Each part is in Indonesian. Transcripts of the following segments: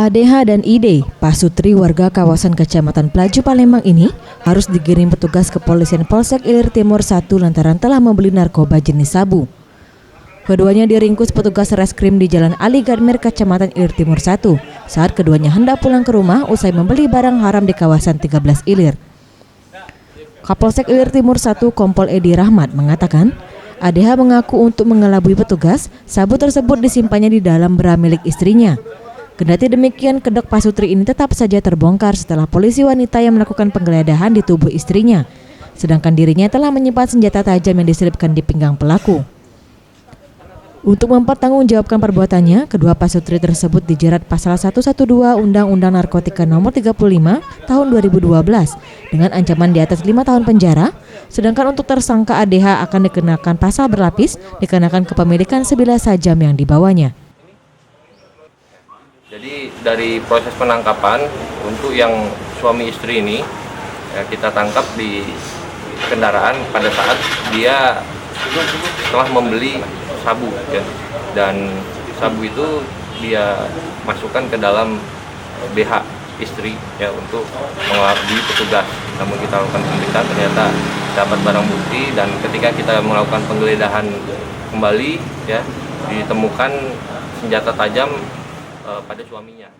ADH dan ID, Pasutri warga kawasan Kecamatan Pelaju Palembang ini harus digiring petugas kepolisian Polsek Ilir Timur 1 lantaran telah membeli narkoba jenis sabu. Keduanya diringkus petugas reskrim di Jalan Ali Gadmir, Kecamatan Ilir Timur 1 saat keduanya hendak pulang ke rumah usai membeli barang haram di kawasan 13 Ilir. Kapolsek Ilir Timur 1 Kompol Edi Rahmat mengatakan, ADH mengaku untuk mengelabui petugas, sabu tersebut disimpannya di dalam bra milik istrinya. Kendati demikian, kedok Pasutri ini tetap saja terbongkar setelah polisi wanita yang melakukan penggeledahan di tubuh istrinya, sedangkan dirinya telah menyimpan senjata tajam yang diselipkan di pinggang pelaku. Untuk mempertanggungjawabkan perbuatannya, kedua Pasutri tersebut dijerat pasal 112 Undang-Undang Narkotika Nomor 35 Tahun 2012 dengan ancaman di atas 5 tahun penjara, sedangkan untuk tersangka ADH akan dikenakan pasal berlapis dikarenakan kepemilikan sebilah sajam yang dibawanya. Jadi dari proses penangkapan untuk yang suami istri ini kita tangkap di kendaraan pada saat dia telah membeli sabu ya, dan sabu itu dia masukkan ke dalam BH istri ya untuk mengelabui petugas. Namun kita lakukan pemeriksaan ternyata dapat barang bukti dan ketika kita melakukan penggeledahan kembali ya ditemukan senjata tajam pada suaminya.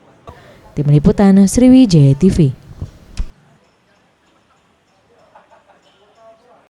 Tim Liputan Sriwijaya TV.